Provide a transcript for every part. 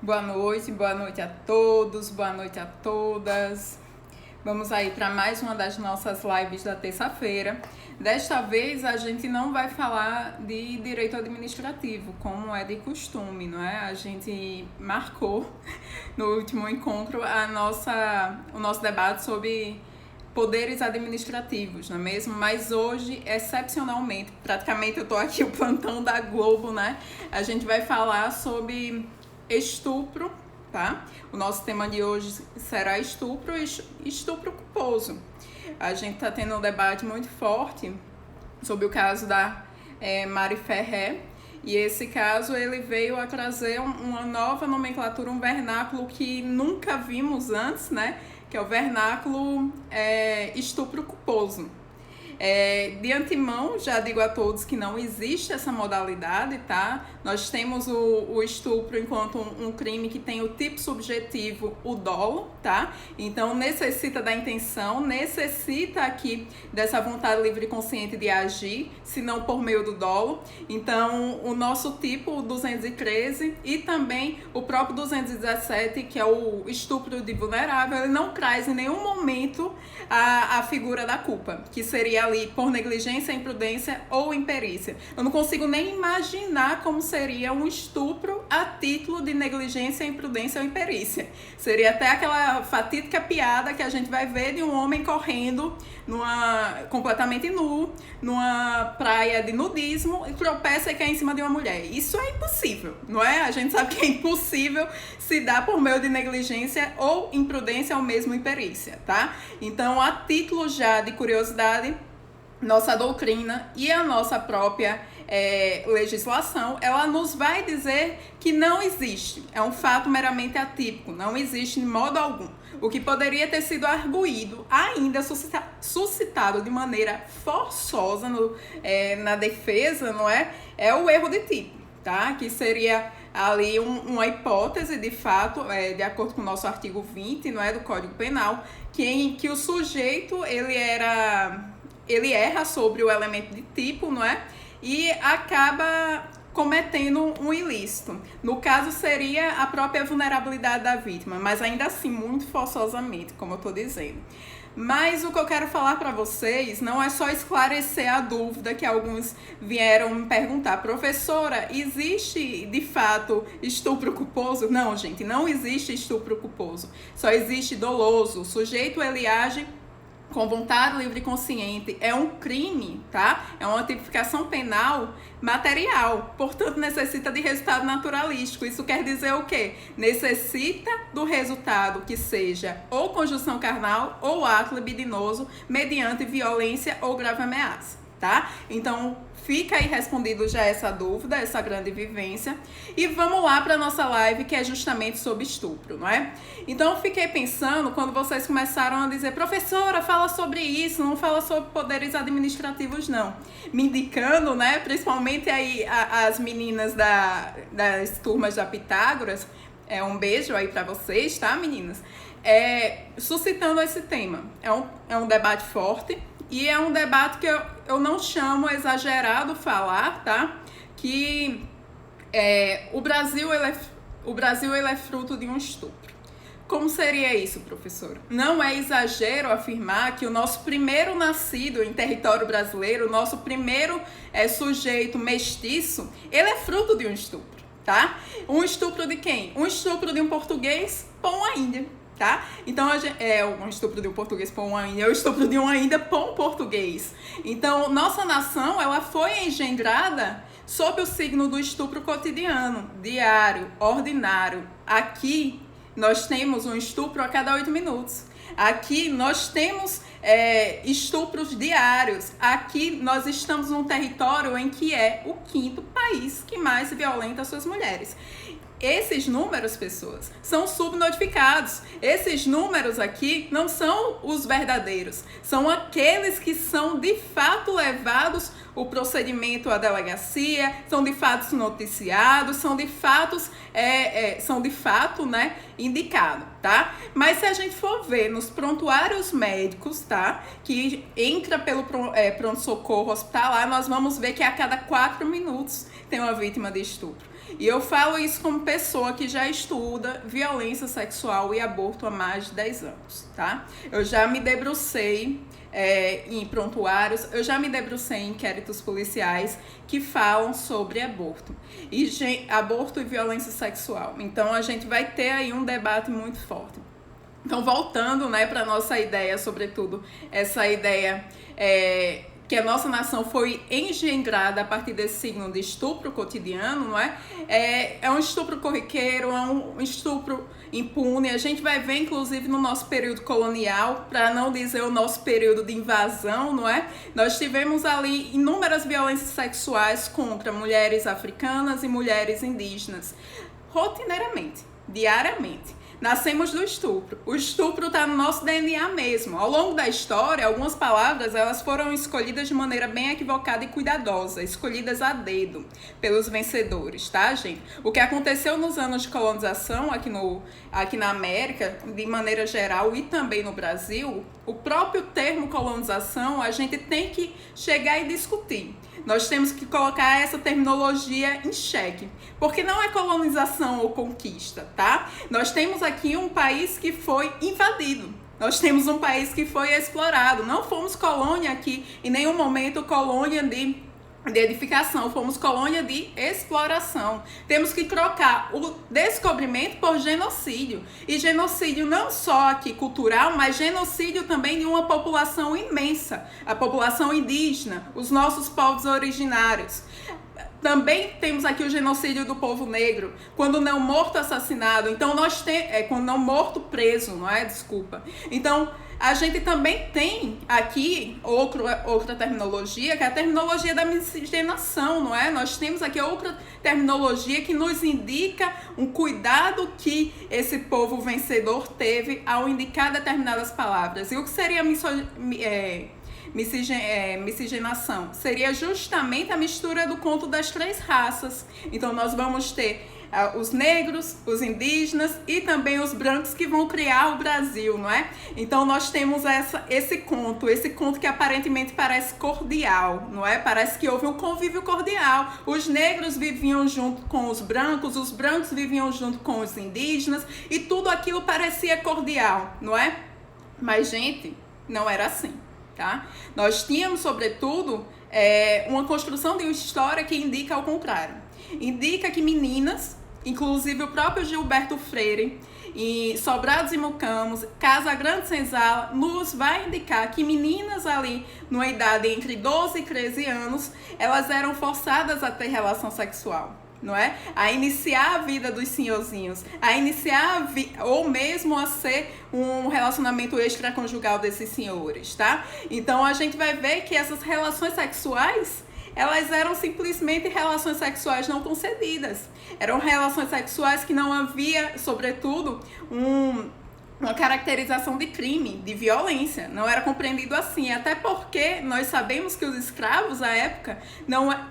boa noite a todos, boa noite a todas. Vamos aí para mais uma das nossas lives da terça-feira. Desta vez a gente não vai falar de direito administrativo, como é de costume, não é? A gente marcou no último encontro o nosso debate sobre poderes administrativos, não é mesmo? Mas hoje, excepcionalmente, praticamente eu estou aqui o plantão da Globo, né? A gente vai falar sobre estupro, tá? O nosso tema de hoje será estupro culposo. A gente está tendo um debate muito forte sobre o caso da Mari Ferrer, e esse caso ele veio a trazer uma nova nomenclatura, um vernáculo que nunca vimos antes, né? Que é o vernáculo estupro culposo. De antemão, já digo a todos que não existe essa modalidade, tá? Nós temos o estupro enquanto um crime que tem o tipo subjetivo, o dolo, tá? Então, necessita da intenção, necessita aqui dessa vontade livre e consciente de agir, se não por meio do dolo. Então, o nosso tipo, o 213, e também o próprio 217, que é o estupro de vulnerável, ele não traz em nenhum momento a figura da culpa, que seria ali por negligência, imprudência ou imperícia. Eu não consigo nem imaginar como seria um estupro a título de negligência, imprudência ou imperícia. Seria até aquela fatídica piada que a gente vai ver de um homem correndo completamente nu, numa praia de nudismo, e tropeça e cai em cima de uma mulher. Isso é impossível, não é? A gente sabe que é impossível se dar por meio de negligência ou imprudência ou mesmo imperícia, tá? Então, a título já de curiosidade, nossa doutrina e a nossa própria legislação, ela nos vai dizer que não existe, é um fato meramente atípico, não existe de modo algum. O que poderia ter sido arguído, ainda suscitado de maneira forçosa na defesa, não é? É o erro de tipo, tá? Que seria ali uma hipótese, de fato, de acordo com o nosso artigo 20, não é, do Código Penal, que o sujeito, ele erra sobre o elemento de tipo, não é? E acaba cometendo um ilícito. No caso, seria a própria vulnerabilidade da vítima, mas ainda assim, muito forçosamente, como eu estou dizendo. Mas o que eu quero falar para vocês não é só esclarecer a dúvida que alguns vieram me perguntar. Professora, existe de fato estupro culposo? Não, gente, não existe estupro culposo. Só existe doloso. O sujeito, ele age com vontade livre e consciente, é um crime, tá? É uma tipificação penal material, portanto necessita de resultado naturalístico. Isso quer dizer o quê? Necessita do resultado que seja ou conjunção carnal ou ato libidinoso mediante violência ou grave ameaça, tá? Então, fica aí respondido já essa dúvida, essa grande vivência. E vamos lá para a nossa live, que é justamente sobre estupro, não é? Então, eu fiquei pensando, quando vocês começaram a dizer, professora, fala sobre isso, não fala sobre poderes administrativos, não. Me indicando, né, principalmente aí as meninas das turmas da Pitágoras, um beijo aí para vocês, tá, meninas? Suscitando esse tema. É um debate forte. E é um debate que eu não chamo exagerado falar, tá? Que o Brasil ele é fruto de um estupro. Como seria isso, professora? Não é exagero afirmar que o nosso primeiro nascido em território brasileiro, o nosso primeiro sujeito mestiço, ele é fruto de um estupro, tá? Um estupro de quem? Um estupro de um português por uma índia. Tá? Então, um estupro de um português por uma índia, é o estupro de uma índia por um português. Então, nossa nação, ela foi engendrada sob o signo do estupro cotidiano, diário, ordinário. Aqui, nós temos um estupro a cada 8 minutos. Aqui, nós temos estupros diários. Aqui, nós estamos num território em que é o 5º país que mais violenta suas mulheres. Esses números, pessoas, são subnotificados. Esses números aqui não são os verdadeiros. São aqueles que são de fato levados o procedimento à delegacia, são de fato noticiados, são de fato, né, indicados, tá? Mas se a gente for ver nos prontuários médicos, tá, que entra pelo pronto-socorro hospitalar, nós vamos ver que a cada 4 minutos tem uma vítima de estupro. E eu falo isso como pessoa que já estuda violência sexual e aborto há mais de 10 anos, tá? Eu já me debrucei em prontuários, eu já me debrucei em inquéritos policiais que falam sobre aborto e violência sexual. Então a gente vai ter aí um debate muito forte. Então, voltando, né, para a nossa ideia, sobretudo, essa ideia que a nossa nação foi engendrada a partir desse signo de estupro cotidiano, não é? É um estupro corriqueiro, é um estupro impune. A gente vai ver, inclusive, no nosso período colonial, para não dizer o nosso período de invasão, não é? Nós tivemos ali inúmeras violências sexuais contra mulheres africanas e mulheres indígenas, rotineiramente, diariamente. Nascemos do estupro. O estupro está no nosso DNA mesmo. Ao longo da história, algumas palavras elas foram escolhidas de maneira bem equivocada e cuidadosa, escolhidas a dedo pelos vencedores, tá, gente? O que aconteceu nos anos de colonização aqui na América, de maneira geral, e também no Brasil, o próprio termo colonização a gente tem que chegar e discutir. Nós temos que colocar essa terminologia em xeque, porque não é colonização ou conquista, tá? Nós temos aqui um país que foi invadido. Nós temos um país que foi explorado. Não fomos colônia aqui, em nenhum momento colônia de edificação, fomos colônia de exploração. Temos que trocar o descobrimento por genocídio. E genocídio não só aqui cultural, mas genocídio também de uma população imensa, a população indígena, os nossos povos originários. Também temos aqui o genocídio do povo negro, quando não morto assassinado, então nós quando não morto preso, não é? Desculpa. Então, a gente também tem aqui outra terminologia, que é a terminologia da miscigenação, não é? Nós temos aqui outra terminologia que nos indica um cuidado que esse povo vencedor teve ao indicar determinadas palavras. E o que seria miscigenação? Seria justamente a mistura do conto das três raças. Então nós vamos ter os negros, os indígenas e também os brancos que vão criar o Brasil, não é? Então nós temos esse conto que aparentemente parece cordial, não é? Parece que houve um convívio cordial. Os negros viviam junto com os brancos viviam junto com os indígenas e tudo aquilo parecia cordial, não é? Mas, gente, não era assim. Tá? Nós tínhamos, sobretudo, uma construção de uma história que indica ao contrário. Indica que meninas, inclusive o próprio Gilberto Freire, em Sobrados e Mucamos, Casa Grande Senzala, nos vai indicar que meninas ali, numa idade entre 12 e 13 anos, elas eram forçadas a ter relação sexual. Não é? A iniciar a vida dos senhorzinhos, a iniciar ou mesmo a ser um relacionamento extraconjugal desses senhores, tá? Então a gente vai ver que essas relações sexuais, elas eram simplesmente relações sexuais não concedidas. Eram relações sexuais que não havia, sobretudo, uma caracterização de crime, de violência. Não era compreendido assim, até porque nós sabemos que os escravos, à época,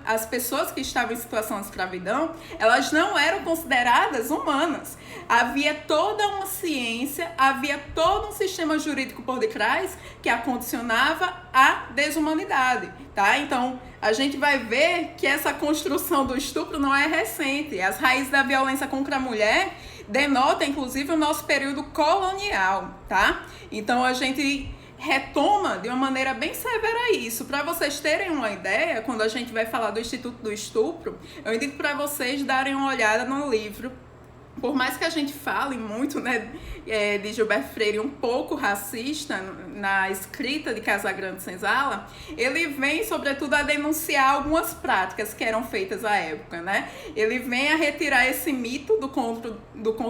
as pessoas que estavam em situação de escravidão, elas não eram consideradas humanas. Havia toda uma ciência, havia todo um sistema jurídico por detrás que a condicionava à desumanidade, tá? Então, a gente vai ver que essa construção do estupro não é recente. As raízes da violência contra a mulher denota, inclusive, o nosso período colonial, tá? Então, a gente retoma de uma maneira bem severa isso. Para vocês terem uma ideia, quando a gente vai falar do Instituto do Estupro, eu indico para vocês darem uma olhada no livro. Por mais que a gente fale muito, né, de Gilberto Freire um pouco racista na escrita de Casa Grande Senzala, ele vem, sobretudo, a denunciar algumas práticas que eram feitas à época, né? Ele vem a retirar esse mito do conto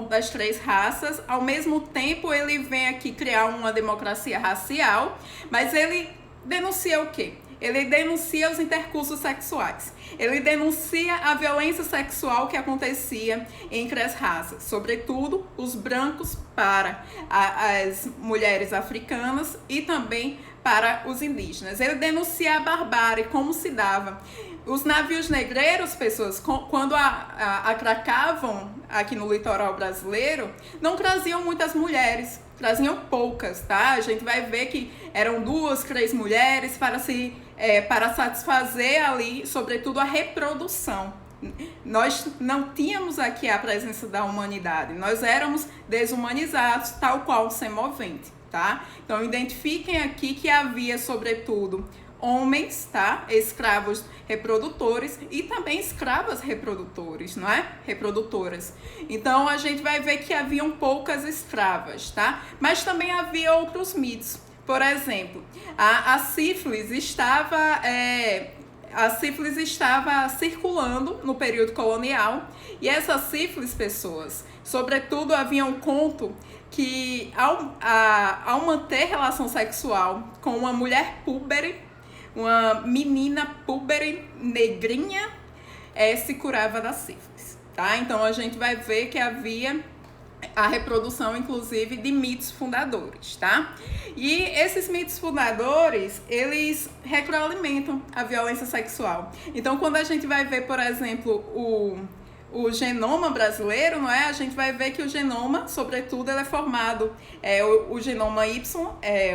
das três raças, ao mesmo tempo ele vem aqui criar uma democracia racial, mas ele denuncia o quê? Ele denuncia os intercursos sexuais. Ele denuncia a violência sexual que acontecia entre as raças, sobretudo os brancos para as mulheres africanas e também para os indígenas. Ele denuncia a barbárie, como se dava. Os navios negreiros, pessoas, quando atracavam aqui no litoral brasileiro, não traziam muitas mulheres, traziam poucas, tá? A gente vai ver que eram 2, 3 mulheres para satisfazer ali, sobretudo, a reprodução, Nós não tínhamos aqui a presença da humanidade, nós éramos desumanizados, tal qual o semovente, tá? Então, identifiquem aqui que havia, sobretudo, homens, tá? Escravos reprodutores e também escravas reprodutores, não é? Reprodutoras. Então, a gente vai ver que haviam poucas escravas, tá? Mas também havia outros mitos. Por exemplo, a sífilis estava circulando no período colonial, e essas sífilis, pessoas, sobretudo, havia um conto que ao manter relação sexual com uma mulher púbere, uma menina púbere negrinha, se curava da sífilis, tá? Então a gente vai ver que havia a reprodução, inclusive, de mitos fundadores, tá? E esses mitos fundadores, eles retroalimentam a violência sexual. Então, quando a gente vai ver, por exemplo, o genoma brasileiro, não é? A gente vai ver que o genoma, sobretudo, ele é formado, o genoma Y,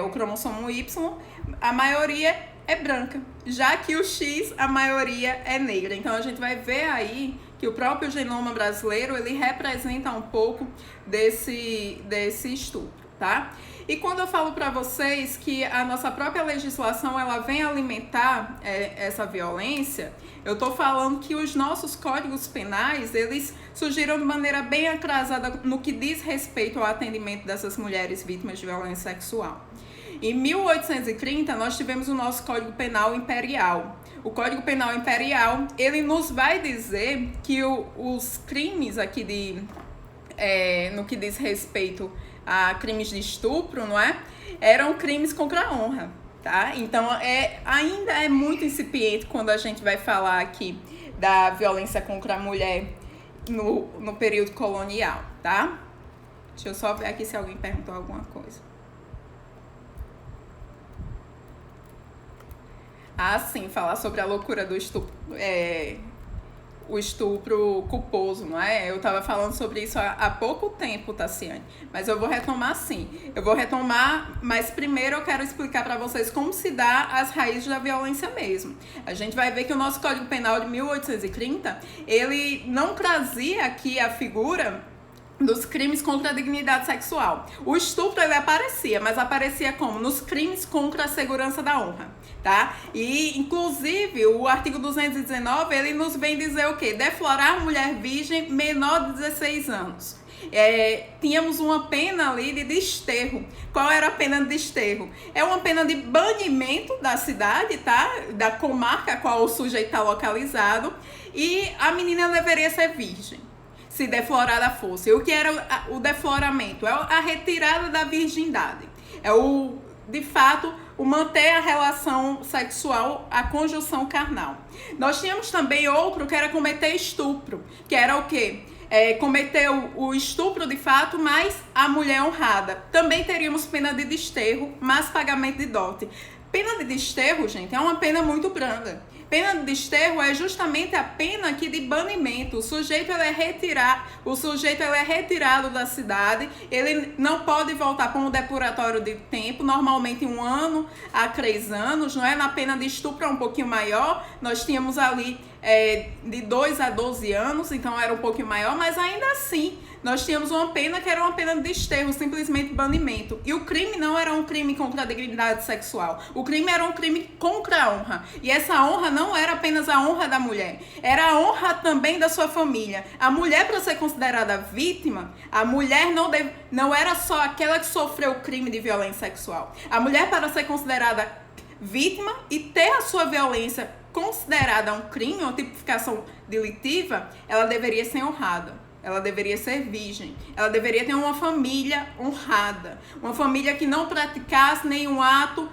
o cromossomo Y, a maioria é branca, já que o X, a maioria é negra. Então, a gente vai ver aí que o próprio genoma brasileiro, ele representa um pouco desse estupro, tá? E quando eu falo para vocês que a nossa própria legislação, ela vem alimentar essa violência, eu tô falando que os nossos códigos penais, eles surgiram de maneira bem atrasada no que diz respeito ao atendimento dessas mulheres vítimas de violência sexual. Em 1830, nós tivemos o nosso Código Penal Imperial. O Código Penal Imperial, ele nos vai dizer que os crimes aqui no que diz respeito a crimes de estupro, não é? Eram crimes contra a honra, tá? Então, ainda é muito incipiente quando a gente vai falar aqui da violência contra a mulher no período colonial, tá? Deixa eu só ver aqui se alguém perguntou alguma coisa. Ah, sim, falar sobre a loucura do estupro, o estupro culposo, não é? Eu estava falando sobre isso há pouco tempo, Tassiane, mas eu vou retomar sim. Eu vou retomar, mas primeiro eu quero explicar para vocês como se dá as raízes da violência mesmo. A gente vai ver que o nosso Código Penal de 1830, ele não trazia aqui a figura dos crimes contra a dignidade sexual. O estupro, ele aparecia, mas aparecia como? Nos crimes contra a segurança da honra, tá? E, inclusive, o artigo 219, ele nos vem dizer o quê? Deflorar mulher virgem menor de 16 anos. Tínhamos uma pena ali de desterro. Qual era a pena de desterro? É uma pena de banimento da cidade, tá? Da comarca a qual o sujeito está localizado, e a menina deveria ser virgem, se deflorada fosse. E o que era o defloramento? É a retirada da virgindade. De fato, o manter a relação sexual, a conjunção carnal. Nós tínhamos também outro que era cometer estupro, que era o quê? Cometer o estupro de fato, mas a mulher honrada. Também teríamos pena de desterro, mas pagamento de dote. Pena de desterro, gente, é uma pena muito branda. Pena de desterro é justamente a pena aqui de banimento. O sujeito ele é retirado da cidade, ele não pode voltar para um depuratório de tempo, normalmente 1 ano a 3 anos, não é? Na pena de estupro é um pouquinho maior, nós tínhamos ali de 2 a 12 anos, então era um pouquinho maior, mas ainda assim nós tínhamos uma pena que era uma pena de desterro, simplesmente banimento. E o crime não era um crime contra a dignidade sexual. O crime era um crime contra a honra. E essa honra não era apenas a honra da mulher, era a honra também da sua família. A mulher, para ser considerada vítima, a mulher não era só aquela que sofreu o crime de violência sexual. A mulher, para ser considerada vítima e ter a sua violência considerada um crime, uma tipificação delitiva, ela deveria ser honrada. Ela deveria ser virgem, ela deveria ter uma família honrada, uma família que não praticasse nenhum ato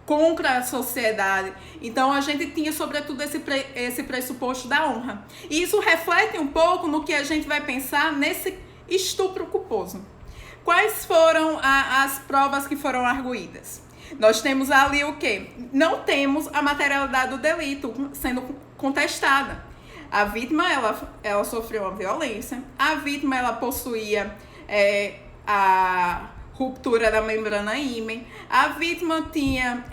contra a sociedade. Então a gente tinha sobretudo esse pressuposto da honra. E isso reflete um pouco no que a gente vai pensar nesse estupro culposo. Quais foram as provas que foram arguídas? Nós temos ali o quê? Não temos a materialidade do delito sendo contestada. A vítima, ela sofreu uma violência. A vítima, ela possuía a ruptura da membrana ímen. A vítima tinha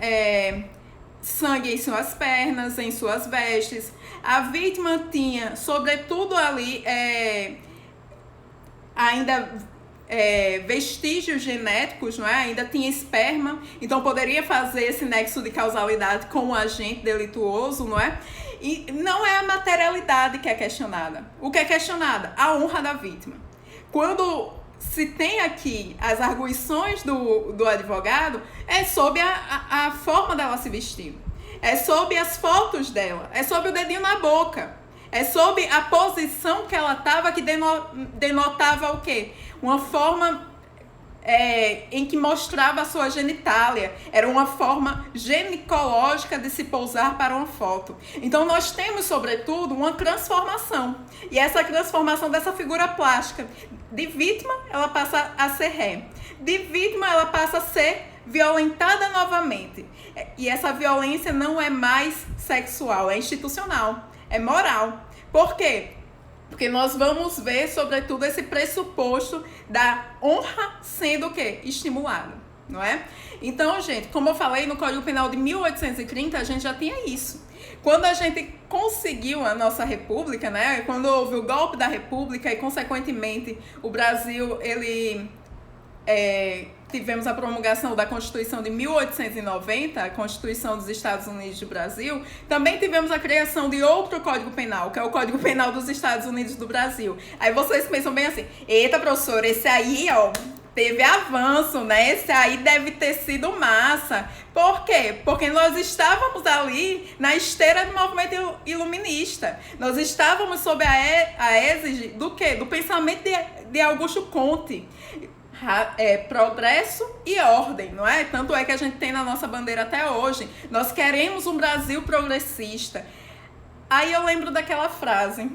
sangue em suas pernas, em suas vestes. A vítima tinha, sobretudo ali, ainda vestígios genéticos, não é? Ainda tinha esperma, então poderia fazer esse nexo de causalidade com o agente delituoso, não é? E não é a materialidade que é questionada. O que é questionada? A honra da vítima. Quando se tem aqui as arguições do advogado, é sobre a forma dela se vestir, é sobre as fotos dela, é sobre o dedinho na boca, é sobre a posição que ela estava, que denotava o quê? Uma forma em que mostrava a sua genitália. Era uma forma ginecológica de se pousar para uma foto. Então nós temos, sobretudo, uma transformação. E essa transformação dessa figura plástica de vítima, ela passa a ser ré. De vítima, ela passa a ser violentada novamente. E essa violência não é mais sexual, é institucional, é moral. Por quê? Porque nós vamos ver, sobretudo, esse pressuposto da honra sendo o quê? Estimulada, não é? Então, gente, como eu falei, no Código Penal de 1830, a gente já tinha isso. Quando a gente conseguiu a nossa república, né? Quando houve o golpe da república e, consequentemente, o Brasil, tivemos a promulgação da Constituição de 1890, a Constituição dos Estados Unidos do Brasil. Também tivemos a criação de outro Código Penal, que é o Código Penal dos Estados Unidos do Brasil. Aí vocês pensam bem assim, eita, professor, esse aí, ó, teve avanço, né? Esse aí deve ter sido massa. Por quê? Porque nós estávamos ali na esteira do movimento iluminista. Nós estávamos sob a égide do quê? Do pensamento de Augusto Comte. Progresso e ordem, não é? Tanto é que a gente tem na nossa bandeira até hoje. Nós queremos um Brasil progressista. Aí eu lembro daquela frase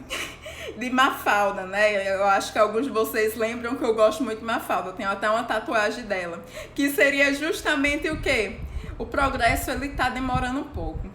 de Mafalda, né? Eu acho que alguns de vocês lembram que eu gosto muito de Mafalda. Eu tenho até uma tatuagem dela. Que seria justamente o quê? O progresso, ele tá demorando um pouco.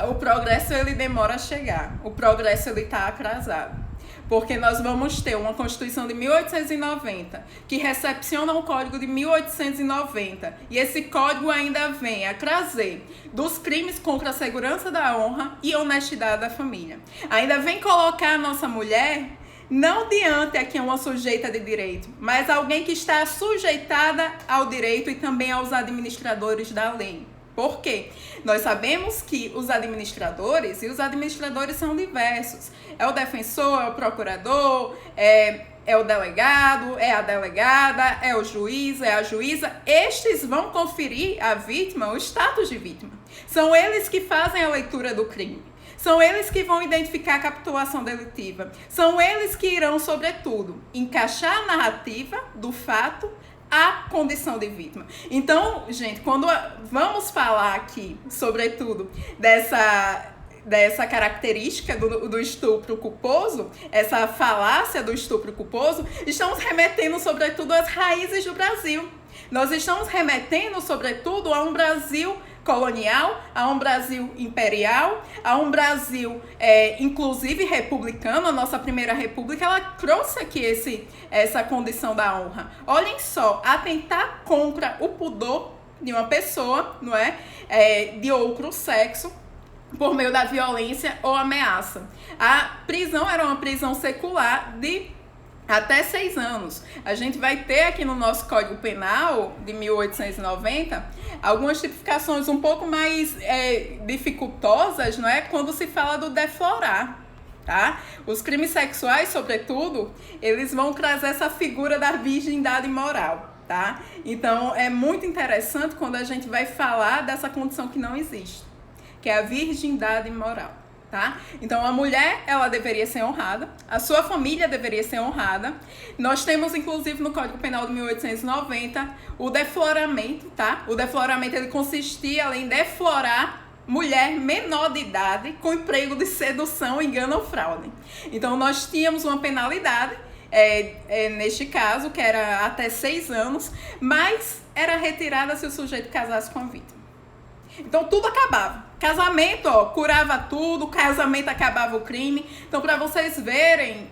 O progresso, ele demora a chegar. O progresso, ele tá atrasado. Porque nós vamos ter uma Constituição de 1890 que recepciona o Código de 1890. E esse código ainda vem a trazer dos crimes contra a segurança da honra e honestidade da família. Ainda vem colocar a nossa mulher não diante aqui uma sujeita de direito, mas alguém que está sujeitada ao direito e também aos administradores da lei. Por quê? Nós sabemos que os administradores são diversos. É o defensor, é o procurador, é o delegado, é a delegada, é o juiz, é a juíza. Estes vão conferir à vítima o status de vítima. São eles que fazem a leitura do crime. São eles que vão identificar a capitulação delitiva. São eles que irão, sobretudo, encaixar a narrativa do fato a condição de vítima. Então, gente, quando vamos falar aqui, sobretudo, dessa característica do estupro culposo, essa falácia do estupro culposo, estamos remetendo, sobretudo, às raízes do Brasil. Nós estamos remetendo, sobretudo, a um Brasil colonial, a um Brasil imperial, a um Brasil, inclusive, republicano. A nossa primeira república, ela trouxe aqui essa condição da honra. Olhem só, atentar contra o pudor de uma pessoa, não é? De outro sexo, por meio da violência ou ameaça. A prisão era uma prisão secular de até 6 anos. A gente vai ter aqui no nosso Código Penal de 1890 algumas tipificações um pouco mais dificultosas, não é? Quando se fala do deflorar, tá? Os crimes sexuais, sobretudo, eles vão trazer essa figura da virgindade moral, tá? Então, é muito interessante quando a gente vai falar dessa condição que não existe, que é a virgindade moral. Tá? Então, a mulher, ela deveria ser honrada, a sua família deveria ser honrada. Nós temos, inclusive, no Código Penal de 1890, o defloramento, tá? O defloramento, ele consistia em deflorar mulher menor de idade com emprego de sedução, engano ou fraude. Então, nós tínhamos uma penalidade, neste caso, que era até 6 anos, mas era retirada se o sujeito casasse com a vítima. Então, tudo acabava. Casamento, ó, curava tudo, casamento acabava o crime. Então, para vocês verem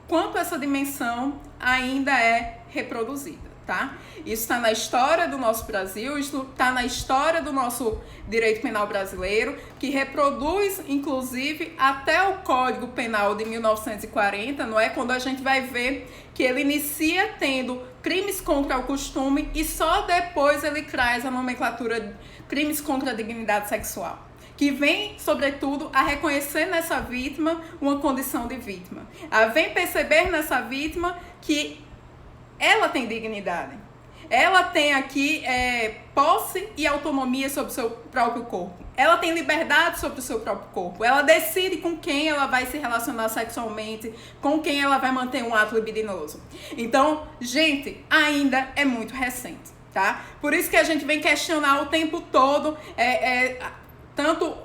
quanto essa dimensão ainda é reproduzida. tá? Isso está na história do nosso Brasil, isso está na história do nosso direito penal brasileiro, que reproduz, inclusive, até o Código Penal de 1940, não é? Quando a gente vai ver que ele inicia tendo crimes contra o costume e só depois ele traz a nomenclatura crimes contra a dignidade sexual, que vem, sobretudo, a reconhecer nessa vítima uma condição de vítima. Ela vem perceber nessa vítima que ela tem dignidade. Ela tem aqui posse e autonomia sobre o seu próprio corpo. Ela tem liberdade sobre o seu próprio corpo. Ela decide com quem ela vai se relacionar sexualmente, com quem ela vai manter um ato libidinoso. Então, gente, ainda é muito recente, tá? Por isso que a gente vem questionar o tempo todo tanto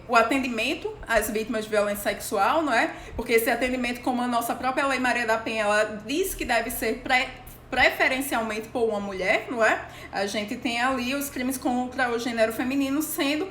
o atendimento às vítimas de violência sexual, não é? Porque esse atendimento, como a nossa própria Lei Maria da Penha, ela diz que deve ser preferencialmente por uma mulher, não é? A gente tem ali os crimes contra o gênero feminino sendo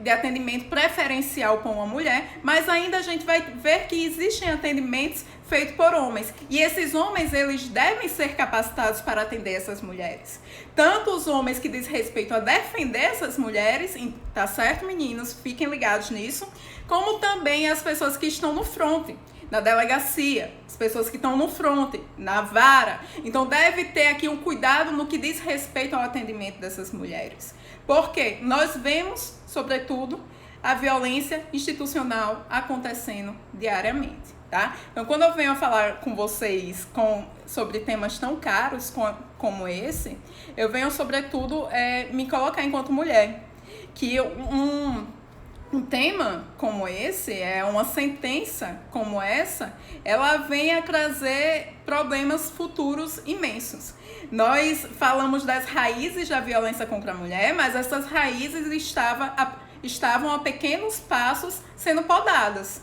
de atendimento preferencial por uma mulher, mas ainda a gente vai ver que existem atendimentos feitos por homens. E esses homens, eles devem ser capacitados para atender essas mulheres. Tanto os homens que diz respeito a defender essas mulheres, tá certo, meninos? Fiquem ligados nisso. Como também as pessoas que estão no fronte, na delegacia, as pessoas que estão no fronte, na vara. Então deve ter aqui um cuidado no que diz respeito ao atendimento dessas mulheres. Porque nós vemos, sobretudo, a violência institucional acontecendo diariamente, tá? Então, quando eu venho a falar com vocês sobre temas tão caros como esse, eu venho, sobretudo, me colocar enquanto mulher. Que um tema como esse, uma sentença como essa, ela vem a trazer problemas futuros imensos. Nós falamos das raízes da violência contra a mulher, mas essas raízes estavam a pequenos passos sendo podadas.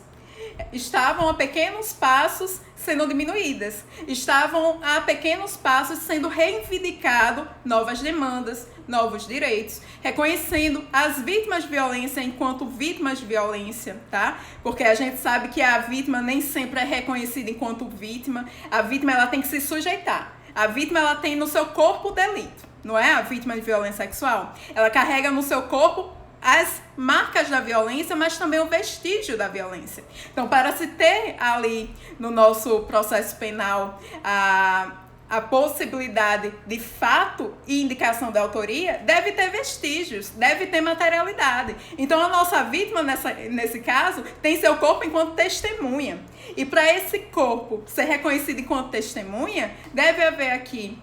Estavam a pequenos passos sendo diminuídas. Estavam a pequenos passos sendo reivindicado novas demandas, novos direitos, reconhecendo as vítimas de violência enquanto vítimas de violência, tá? Porque a gente sabe que a vítima nem sempre é reconhecida enquanto vítima. A vítima, ela tem que se sujeitar. A vítima, ela tem no seu corpo o delito, não é? A vítima de violência sexual. Ela carrega no seu corpo as marcas da violência, mas também o vestígio da violência. Então, para se ter ali no nosso processo penal a possibilidade de fato e indicação da autoria, deve ter vestígios, deve ter materialidade. Então, a nossa vítima, nesse caso, tem seu corpo enquanto testemunha. E para esse corpo ser reconhecido enquanto testemunha, deve haver aqui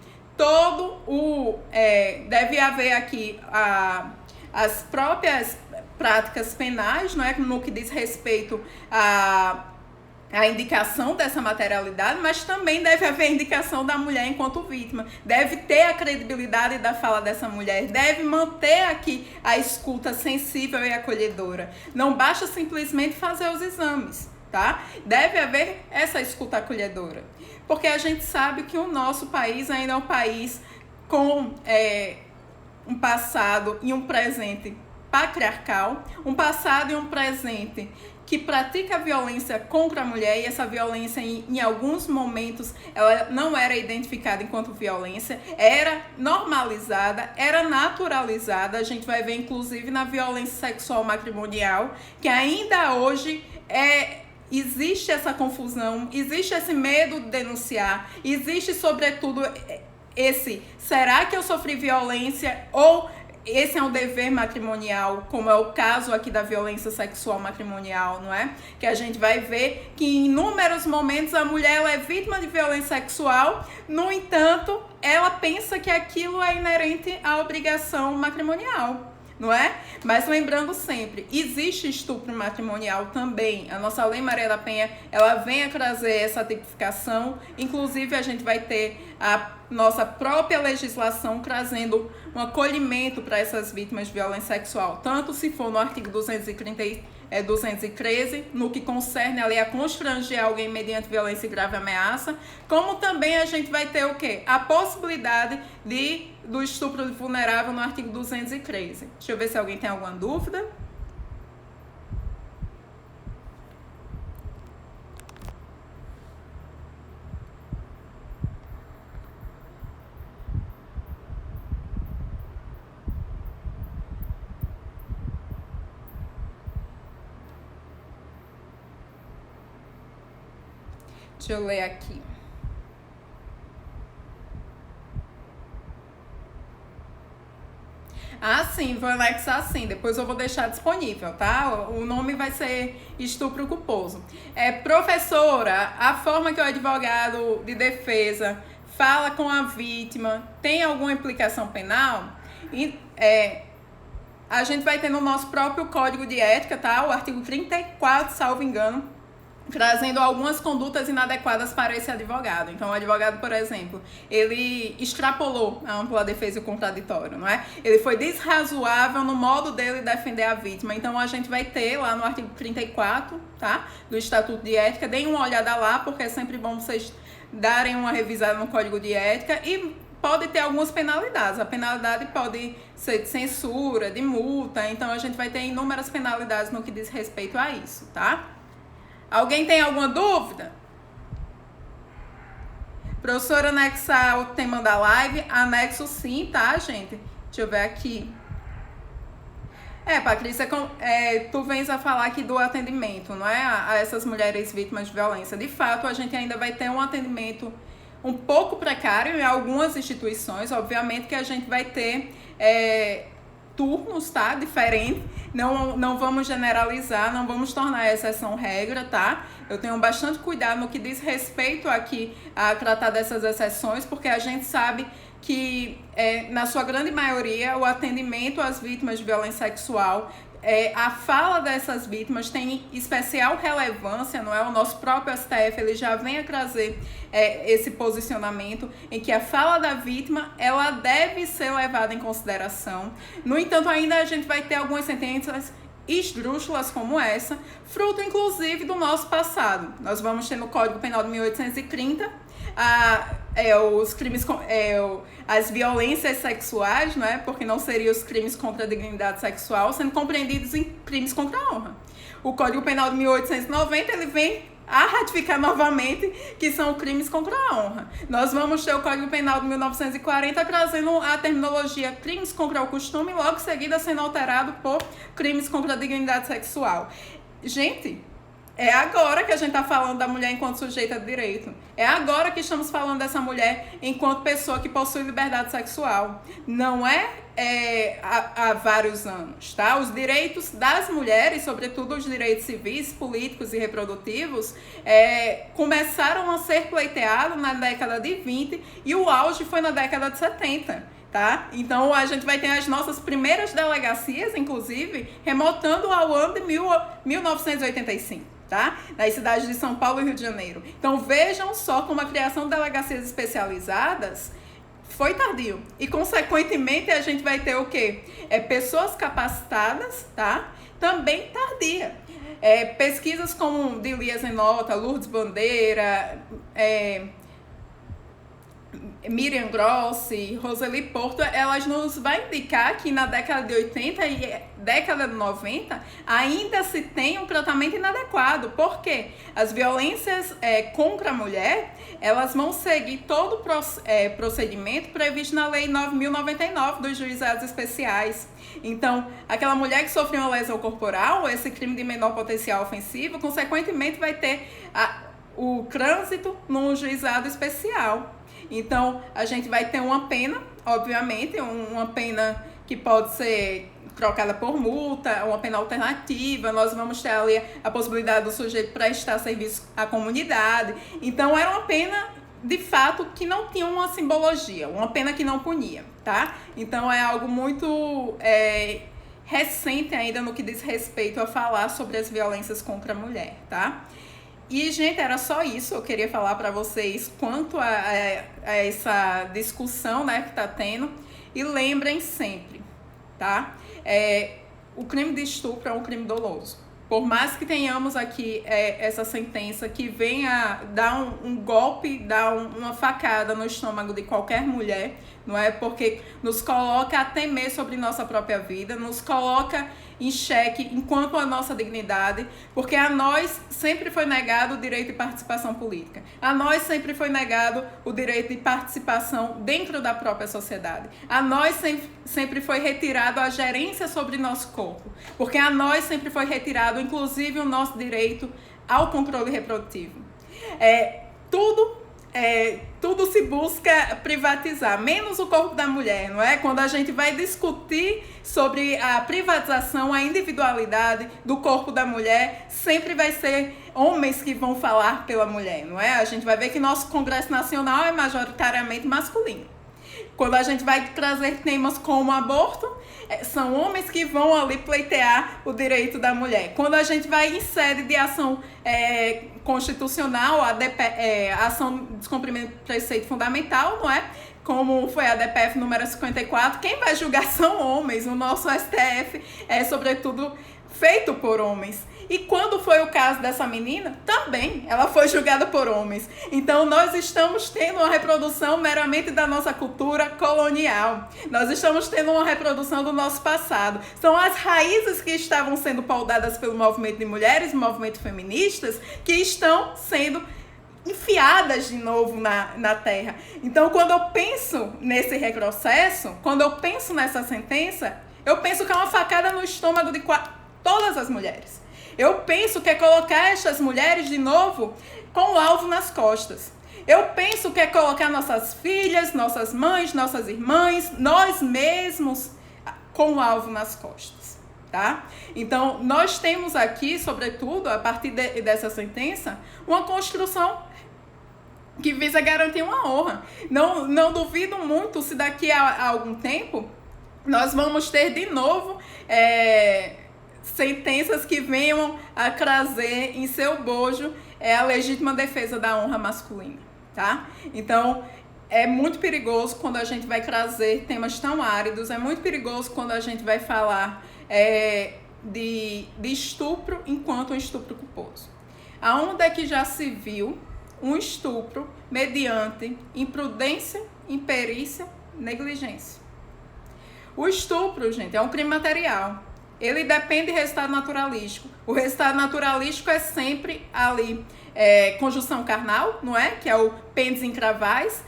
as próprias práticas penais, não é? No que diz respeito à indicação dessa materialidade, mas também deve haver indicação da mulher enquanto vítima. Deve ter a credibilidade da fala dessa mulher, deve manter aqui a escuta sensível e acolhedora. Não basta simplesmente fazer os exames, tá? Deve haver essa escuta acolhedora. Porque a gente sabe que o nosso país ainda é um país com um passado e um presente patriarcal, um passado e um presente que pratica violência contra a mulher, e essa violência em alguns momentos ela não era identificada enquanto violência, era normalizada, era naturalizada. A gente vai ver inclusive na violência sexual matrimonial, que ainda hoje existe essa confusão, existe esse medo de denunciar, existe sobretudo será que eu sofri violência ou esse é um dever matrimonial, como é o caso aqui da violência sexual matrimonial, não é? Que a gente vai ver que em inúmeros momentos a mulher ela é vítima de violência sexual, no entanto, ela pensa que aquilo é inerente à obrigação matrimonial, não é? Mas lembrando sempre, existe estupro matrimonial também. A nossa Lei Maria da Penha, ela vem a trazer essa tipificação. Inclusive, a gente vai ter a nossa própria legislação trazendo um acolhimento para essas vítimas de violência sexual, tanto se for no artigo 213, no que concerne ali a constranger alguém mediante violência e grave ameaça, como também a gente vai ter o quê? A possibilidade do estupro vulnerável no artigo 213. Deixa eu ver se alguém tem alguma dúvida. Deixa eu ler aqui. Ah, sim, vou anexar sim. Depois eu vou deixar disponível, tá? O nome vai ser estupro culposo. Professora, a forma que o advogado de defesa fala com a vítima tem alguma implicação penal? A gente vai ter no nosso próprio código de ética, tá? O artigo 34, salvo engano, trazendo algumas condutas inadequadas para esse advogado. Então, o advogado, por exemplo, ele extrapolou a ampla defesa e o contraditório, não é? Ele foi desrazoável no modo dele defender a vítima. Então, a gente vai ter lá no artigo 34, tá? Do Estatuto de Ética. Deem uma olhada lá, porque é sempre bom vocês darem uma revisada no Código de Ética e pode ter algumas penalidades. A penalidade pode ser de censura, de multa. Então, a gente vai ter inúmeras penalidades no que diz respeito a isso, tá? Alguém tem alguma dúvida? Professora, anexar o tema da live? Anexo sim, tá, gente? Deixa eu ver aqui. Patrícia, tu vens a falar aqui do atendimento, não é? A essas mulheres vítimas de violência. De fato, a gente ainda vai ter um atendimento um pouco precário em algumas instituições. Obviamente que a gente vai ter turnos, tá? Diferente. Não vamos generalizar, não vamos tornar a exceção regra, tá? Eu tenho bastante cuidado no que diz respeito aqui a tratar dessas exceções, porque a gente sabe que, na sua grande maioria, o atendimento às vítimas de violência sexual, a fala dessas vítimas tem especial relevância, não é? O nosso próprio STF, ele já vem a trazer esse posicionamento em que a fala da vítima, ela deve ser levada em consideração. No entanto, ainda a gente vai ter algumas sentenças esdrúxulas como essa, fruto inclusive do nosso passado. Nós vamos ter no Código Penal de 1830 os crimes, as violências sexuais, não é? Porque não seriam os crimes contra a dignidade sexual sendo compreendidos em crimes contra a honra. O Código Penal de 1890, ele vem a ratificar novamente que são crimes contra a honra. Nós vamos ter o Código Penal de 1940 trazendo a terminologia crimes contra o costume, logo em seguida sendo alterado por crimes contra a dignidade sexual. Gente, é agora que a gente está falando da mulher enquanto sujeita de direito. É agora que estamos falando dessa mulher enquanto pessoa que possui liberdade sexual. Não há vários anos, tá? Os direitos das mulheres, sobretudo os direitos civis, políticos e reprodutivos, começaram a ser pleiteados na década de 20 e o auge foi na década de 70. Tá? Então, a gente vai ter as nossas primeiras delegacias, inclusive, remontando ao ano de 1985. Tá? Nas cidades de São Paulo e Rio de Janeiro. Então, vejam só como a criação de delegacias especializadas foi tardio. E, consequentemente, a gente vai ter o quê? Pessoas capacitadas, tá? Também tardia. Pesquisas como de Lia Zenota, Lourdes Bandeira, Miriam Grossi, Roseli Porto, elas nos vão indicar que na década de 80 e década de 90 ainda se tem um tratamento inadequado. Por quê? As violências contra a mulher, elas vão seguir todo o procedimento previsto na Lei 9.099 dos Juizados Especiais. Então, aquela mulher que sofreu uma lesão corporal, esse crime de menor potencial ofensivo, consequentemente vai ter o trânsito num juizado especial. Então, a gente vai ter uma pena, obviamente, uma pena que pode ser trocada por multa, uma pena alternativa. Nós vamos ter ali a possibilidade do sujeito prestar serviço à comunidade. Então, era uma pena, de fato, que não tinha uma simbologia, uma pena que não punia, tá? Então, é algo muito recente ainda no que diz respeito a falar sobre as violências contra a mulher, tá? E, gente, era só isso. Eu queria falar para vocês quanto a essa discussão, né, que está tendo. E lembrem sempre, tá? O crime de estupro é um crime doloso. Por mais que tenhamos aqui essa sentença que venha dar um golpe, dar uma facada no estômago de qualquer mulher, não é? Porque nos coloca a temer sobre nossa própria vida, nos coloca em xeque enquanto a nossa dignidade, porque a nós sempre foi negado o direito de participação política. A nós sempre foi negado o direito de participação dentro da própria sociedade. A nós sempre foi retirado a gerência sobre nosso corpo, porque a nós sempre foi retirado, inclusive, o nosso direito ao controle reprodutivo. tudo se busca privatizar, menos o corpo da mulher, não é? Quando a gente vai discutir sobre a privatização, a individualidade do corpo da mulher, sempre vai ser homens que vão falar pela mulher, não é? A gente vai ver que nosso Congresso Nacional é majoritariamente masculino. Quando a gente vai trazer temas como aborto, são homens que vão ali pleitear o direito da mulher. Quando a gente vai em sede de ação constitucional, ação de descumprimento do preceito fundamental, não é? Como foi a DPF número 54, quem vai julgar são homens. O nosso STF é, sobretudo, feito por homens. E quando foi o caso dessa menina, também ela foi julgada por homens. Então nós estamos tendo uma reprodução meramente da nossa cultura colonial. Nós estamos tendo uma reprodução do nosso passado. São as raízes que estavam sendo paudadas pelo movimento de mulheres, movimento feministas, que estão sendo enfiadas de novo na terra. Então quando eu penso nesse retrocesso, quando eu penso nessa sentença, eu penso que é uma facada no estômago de todas as mulheres. Eu penso que é colocar estas mulheres de novo com o alvo nas costas. Eu penso que é colocar nossas filhas, nossas mães, nossas irmãs, nós mesmos com o alvo nas costas, tá? Então, nós temos aqui, sobretudo, a partir dessa sentença, uma construção que visa garantir uma honra. Não duvido muito se daqui a algum tempo nós vamos ter de novo sentenças que venham a trazer em seu bojo a legítima defesa da honra masculina, tá? Então, é muito perigoso quando a gente vai trazer temas tão áridos, é muito perigoso quando a gente vai falar de estupro enquanto um estupro culposo. Aonde é que já se viu um estupro mediante imprudência, imperícia, negligência? O estupro, gente, é um crime material. Ele depende do resultado naturalístico. O resultado naturalístico é sempre ali, conjunção carnal, não é? Que é o pênis encravais,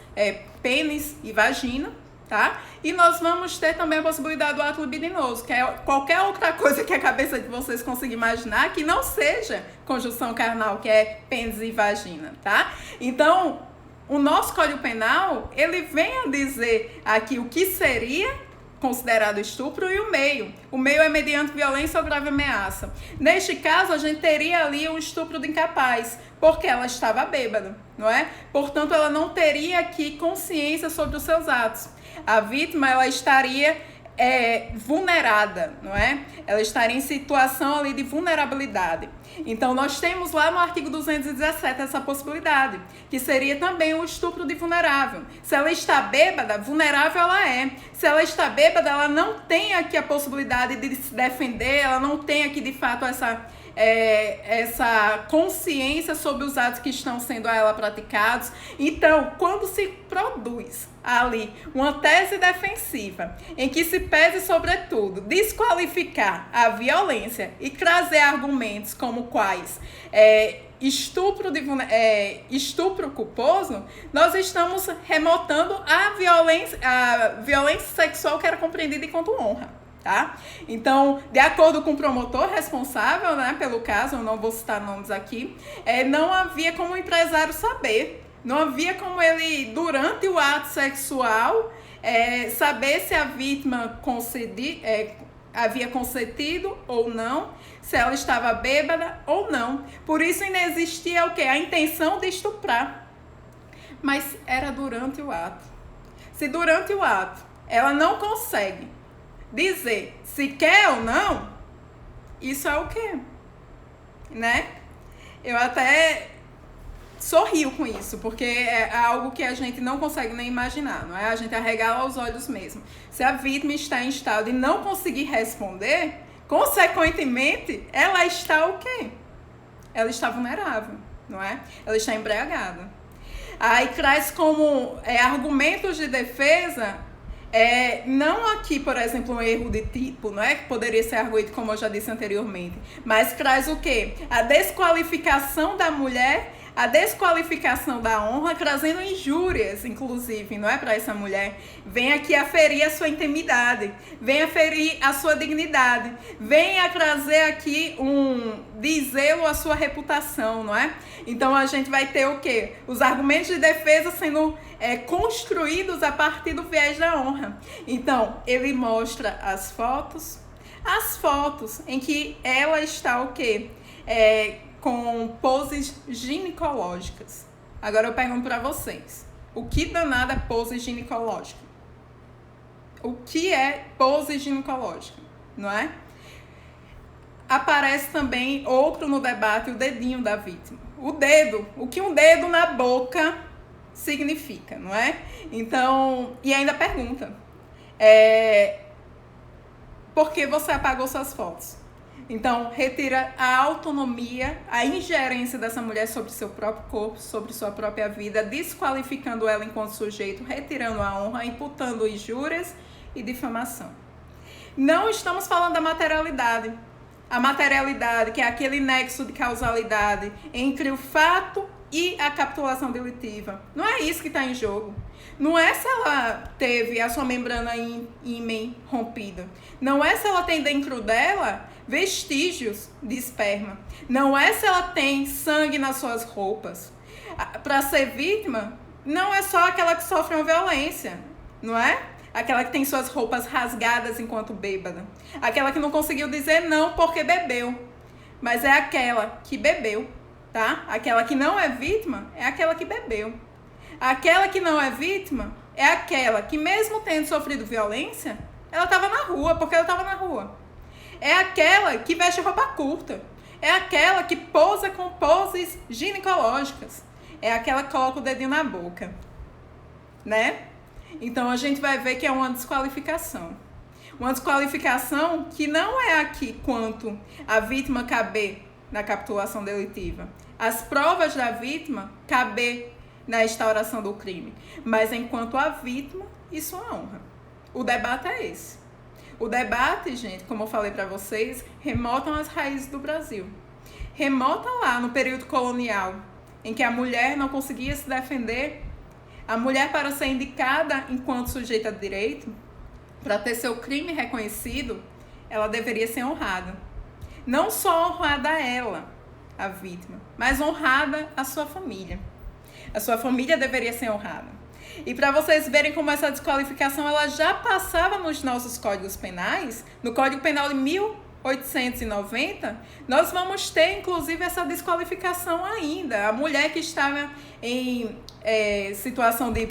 pênis e vagina, tá? E nós vamos ter também a possibilidade do ato libidinoso, que é qualquer outra coisa que a cabeça de vocês consiga imaginar que não seja conjunção carnal, que é pênis e vagina, tá? Então, o nosso Código Penal, ele vem a dizer aqui o que seria considerado estupro e o meio. O meio é mediante violência ou grave ameaça. Neste caso, a gente teria ali um estupro de incapaz, porque ela estava bêbada, não é? Portanto, ela não teria aqui consciência sobre os seus atos. A vítima, ela estaria vulnerada, não é? Ela estaria em situação ali de vulnerabilidade. Então, nós temos lá no artigo 217 essa possibilidade, que seria também o estupro de vulnerável. Se ela está bêbada, vulnerável ela é. Se ela está bêbada, ela não tem aqui a possibilidade de se defender, ela não tem aqui, de fato, essa consciência sobre os atos que estão sendo a ela praticados. Então, quando se produz ali uma tese defensiva em que se pese, sobretudo, desqualificar a violência e trazer argumentos como quais estupro culposo, nós estamos remotando a violência sexual que era compreendida enquanto honra. Tá? Então, de acordo com o promotor responsável, né, pelo caso, eu não vou citar nomes aqui, não havia como o empresário saber, não havia como ele, durante o ato sexual, saber se a vítima havia consentido ou não, se ela estava bêbada ou não. Por isso ainda existia o quê? A intenção de estuprar. Mas era durante o ato. Se durante o ato ela não consegue dizer se quer ou não, isso é o quê? Né? Eu até sorrio com isso, porque é algo que a gente não consegue nem imaginar, não é? A gente arregala os olhos mesmo. Se a vítima está em estado de não conseguir responder, consequentemente, ela está o quê? Ela está vulnerável, não é? Ela está embriagada. Aí traz como argumentos de defesa, não aqui, por exemplo, um erro de tipo, não é? Que poderia ser arguído, como eu já disse anteriormente, mas traz o quê? A desqualificação da mulher a desqualificação da honra, trazendo injúrias, inclusive, não é, para essa mulher. Vem aqui aferir a sua intimidade, vem aferir a sua dignidade, vem a trazer aqui um desvelo à sua reputação, não é? Então a gente vai ter o quê? Os argumentos de defesa sendo construídos a partir do viés da honra. Então, ele mostra as fotos em que ela está o quê? Com poses ginecológicas. Agora eu pergunto para vocês, o que danada é pose ginecológica? O que é pose ginecológica, não é? Aparece também outro no debate, o dedinho da vítima. O dedo, o que um dedo na boca significa, não é? Então, e ainda pergunta, por que você apagou suas fotos? Então, retira a autonomia, a ingerência dessa mulher sobre seu próprio corpo, sobre sua própria vida, desqualificando ela enquanto sujeito, retirando a honra, imputando injúrias e difamação. Não estamos falando da materialidade. A materialidade, que é aquele nexo de causalidade entre o fato e a capitulação delitiva. Não é isso que está em jogo. Não é se ela teve a sua membrana ímen rompida. Não é se ela tem dentro dela vestígios de esperma. Não é se ela tem sangue nas suas roupas. Para ser vítima, não é só aquela que sofre uma violência, não é? Aquela que tem suas roupas rasgadas enquanto bêbada. Aquela que não conseguiu dizer não porque bebeu. Mas é aquela que bebeu, tá? Aquela que não é vítima é aquela que bebeu. Aquela que não é vítima é aquela que, mesmo tendo sofrido violência, ela estava na rua, porque ela estava na rua. É aquela que veste roupa curta. É aquela que posa com poses ginecológicas. É aquela que coloca o dedinho na boca, né? Então a gente vai ver que é uma desqualificação. Uma desqualificação que não é aqui quanto a vítima caber na capitulação delitiva. As provas da vítima caber na instauração do crime. Mas enquanto a vítima e sua honra. O debate é esse. O debate, gente, como eu falei para vocês, remontam às raízes do Brasil. Remonta lá no período colonial, em que a mulher não conseguia se defender. A mulher, para ser indicada enquanto sujeita de direito, para ter seu crime reconhecido, ela deveria ser honrada. Não só honrada ela, a vítima, mas honrada a sua família. A sua família deveria ser honrada. E para vocês verem como essa desqualificação ela já passava nos nossos códigos penais, no Código Penal de 1890, nós vamos ter, inclusive, essa desqualificação ainda. A mulher que estava em situação de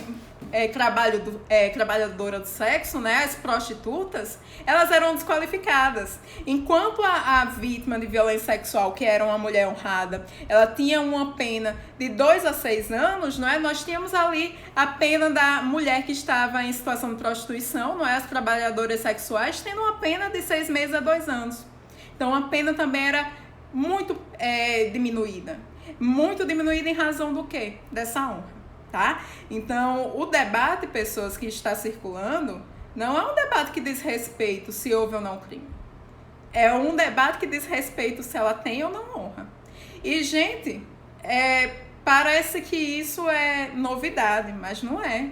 trabalhadora do sexo, né, as prostitutas, elas eram desqualificadas. Enquanto a vítima de violência sexual, que era uma mulher honrada, ela tinha uma pena de 2 a 6 anos, não é? Nós tínhamos ali a pena da mulher que estava em situação de prostituição, não é? As trabalhadoras sexuais, tendo uma pena de 6 meses a 2 anos. Então, a pena também era muito diminuída. Muito diminuída em razão do quê? Dessa honra. Tá? Então, o debate, pessoas, que está circulando, não é um debate que diz respeito se houve ou não crime. É um debate que diz respeito se ela tem ou não honra. E, gente, parece que isso é novidade, mas não é.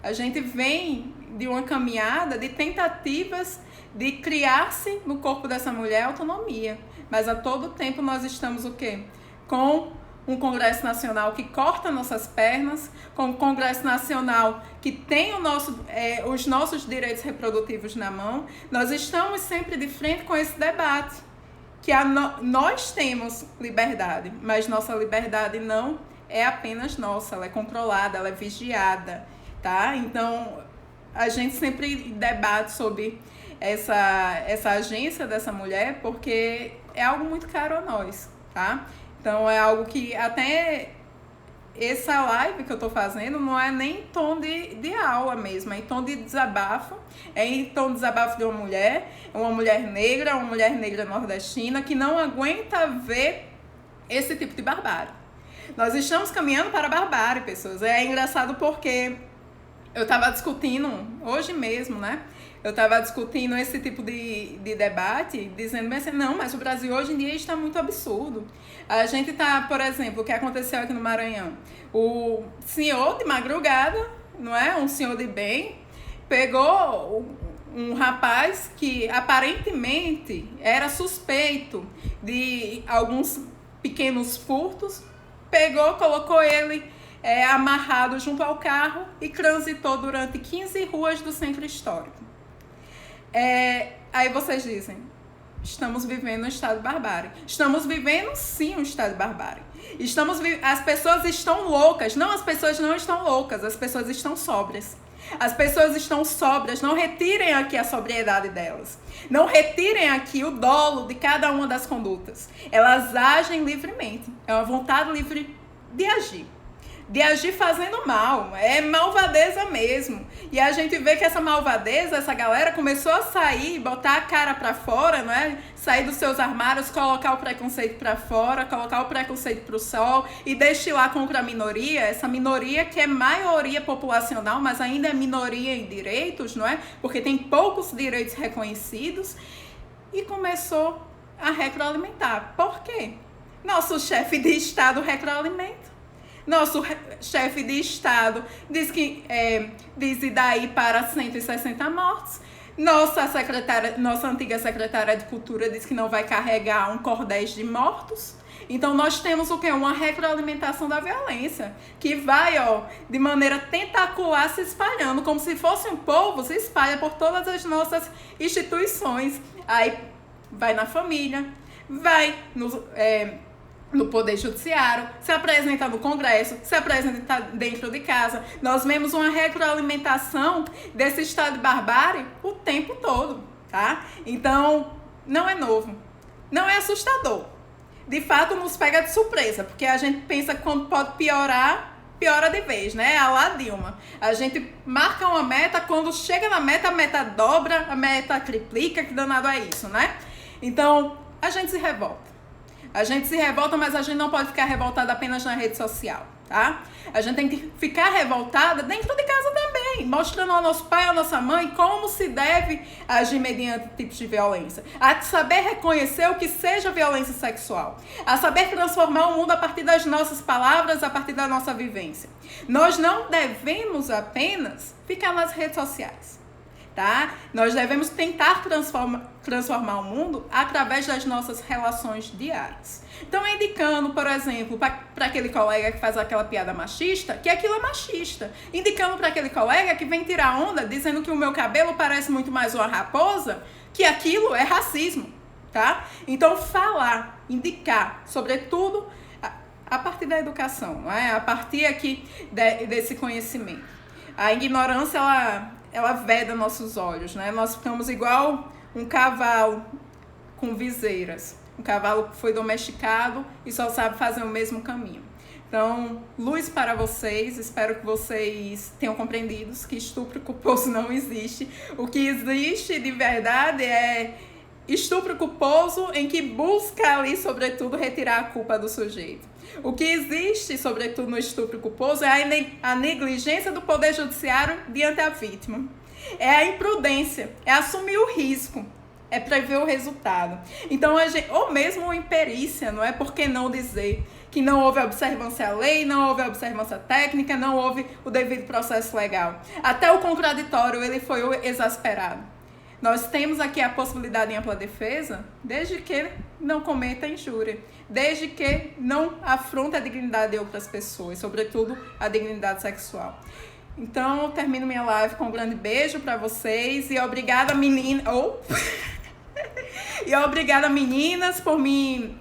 A gente vem de uma caminhada de tentativas de criar-se no corpo dessa mulher autonomia. Mas a todo tempo nós estamos o quê? Com um Congresso Nacional que corta nossas pernas, com um Congresso Nacional que tem os nossos direitos reprodutivos na mão. Nós estamos sempre de frente com esse debate, que nós temos liberdade, mas nossa liberdade não é apenas nossa, ela é controlada, ela é vigiada, tá? Então, a gente sempre debate sobre essa agência dessa mulher, porque é algo muito caro a nós, tá? Então, é algo que até essa live que eu tô fazendo não é nem em tom de aula mesmo, é em tom de desabafo. É em tom de desabafo de uma mulher negra nordestina, que não aguenta ver esse tipo de barbárie. Nós estamos caminhando para a barbárie, pessoas. É engraçado porque eu tava discutindo hoje mesmo, né, eu estava discutindo esse tipo de debate, dizendo bem assim, não, mas o Brasil hoje em dia está muito absurdo. A gente está, por exemplo, o que aconteceu aqui no Maranhão. O senhor de madrugada, não é? Um senhor de bem, pegou um rapaz que aparentemente era suspeito de alguns pequenos furtos, pegou, colocou ele amarrado junto ao carro e transitou durante 15 ruas do centro histórico. Aí vocês dizem, estamos vivendo um estado de barbárie. Estamos vivendo sim um estado de barbárie. As pessoas estão loucas. Não, as pessoas não estão loucas, as pessoas estão sóbrias. As pessoas estão sóbrias, não retirem aqui a sobriedade delas. Não retirem aqui o dolo de cada uma das condutas. Elas agem livremente. É uma vontade livre de agir. De agir fazendo mal, é malvadeza mesmo. E a gente vê que essa malvadeza, essa galera começou a sair, botar a cara pra fora, não é? Sair dos seus armários, colocar o preconceito pra fora, colocar o preconceito pro sol e destilar contra a minoria, essa minoria que é maioria populacional, mas ainda é minoria em direitos, não é? Porque tem poucos direitos reconhecidos. E começou a retroalimentar. Por quê? Nosso chefe de Estado retroalimenta. Nosso chefe de Estado diz que diz ir daí para 160 mortos. Nossa antiga secretária de Cultura diz que não vai carregar um cordéis de mortos. Então nós temos o quê? Uma retroalimentação da violência, que vai, de maneira tentacular se espalhando, como se fosse um polvo, se espalha por todas as nossas instituições. Aí vai na família, vai no Poder Judiciário, se apresenta no Congresso, se apresenta dentro de casa. Nós vemos uma retroalimentação desse estado de barbárie o tempo todo, tá? Então, não é novo, não é assustador. De fato, nos pega de surpresa, porque a gente pensa que quando pode piorar, piora de vez, né? A lá Dilma. A gente marca uma meta, quando chega na meta, a meta dobra, a meta triplica, que danado é isso, né? Então, a gente se revolta. A gente se revolta, mas a gente não pode ficar revoltada apenas na rede social, tá? A gente tem que ficar revoltada dentro de casa também, mostrando ao nosso pai, à nossa mãe, como se deve agir mediante tipos de violência. A saber reconhecer o que seja violência sexual. A saber transformar o mundo a partir das nossas palavras, a partir da nossa vivência. Nós não devemos apenas ficar nas redes sociais. Tá? Nós devemos tentar transformar o mundo através das nossas relações diárias. Então, indicando, por exemplo, para aquele colega que faz aquela piada machista, que aquilo é machista. Indicando para aquele colega que vem tirar onda, dizendo que o meu cabelo parece muito mais uma raposa, que aquilo é racismo. Tá? Então, falar, indicar, sobretudo, a partir da educação, não é? A partir aqui desse conhecimento. A ignorância, ela veda nossos olhos, né? Nós ficamos igual um cavalo com viseiras. Um cavalo que foi domesticado e só sabe fazer o mesmo caminho. Então, luz para vocês. Espero que vocês tenham compreendido que estupro culposo não existe. O que existe de verdade é estupro culposo em que busca ali, sobretudo, retirar a culpa do sujeito. O que existe, sobretudo, no estupro culposo é a negligência do Poder Judiciário diante da vítima. É a imprudência, é assumir o risco, é prever o resultado. Então, ou mesmo a imperícia, não é? Por que não dizer que não houve observância à lei, não houve observância técnica, não houve o devido processo legal. Até o contraditório, ele foi exasperado. Nós temos aqui a possibilidade de ampla defesa, desde que não cometa injúria, desde que não afronte a dignidade de outras pessoas, sobretudo a dignidade sexual. Então, eu termino minha live com um grande beijo para vocês e obrigada, e obrigada, meninas, por me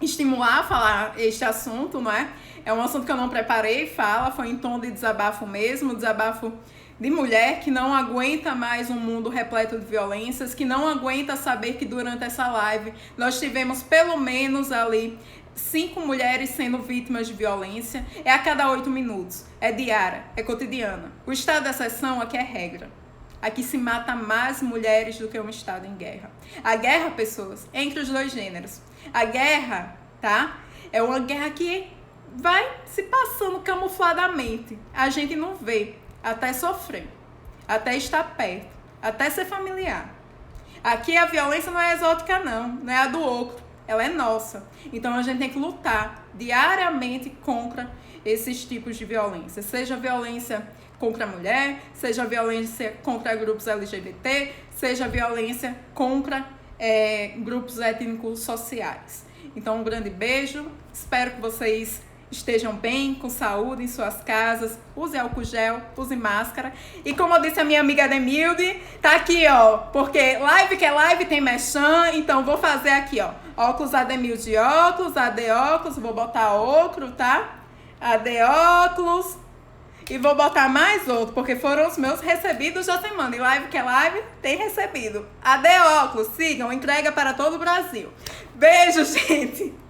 estimular a falar este assunto, não é? É um assunto que eu não preparei, foi em tom de desabafo mesmo, desabafo de mulher que não aguenta mais um mundo repleto de violências, que não aguenta saber que durante essa live nós tivemos pelo menos ali 5 mulheres sendo vítimas de violência. É a cada 8 minutos, é diária, é cotidiana. O estado de exceção aqui é regra. Aqui se mata mais mulheres do que um estado em guerra. A guerra, pessoas, entre os dois gêneros. A guerra, tá? É uma guerra que vai se passando camufladamente. A gente não vê. Até sofrer, até estar perto, até ser familiar. Aqui a violência não é exótica não é a do outro, ela é nossa. Então a gente tem que lutar diariamente contra esses tipos de violência, seja violência contra a mulher, seja violência contra grupos LGBT, seja violência contra grupos étnicos sociais. Então, um grande beijo, espero que vocês estejam bem, com saúde em suas casas, use álcool gel, use máscara. E como eu disse a minha amiga Demilde, tá aqui, ó, porque live que é live tem merchan, então vou fazer aqui, ó, óculos Ademilde óculos, AD óculos, vou botar outro, tá? AD óculos. E vou botar mais outro, porque foram os meus recebidos da semana. E live que é live, tem recebido. AD óculos, sigam, entrega para todo o Brasil. Beijo, gente!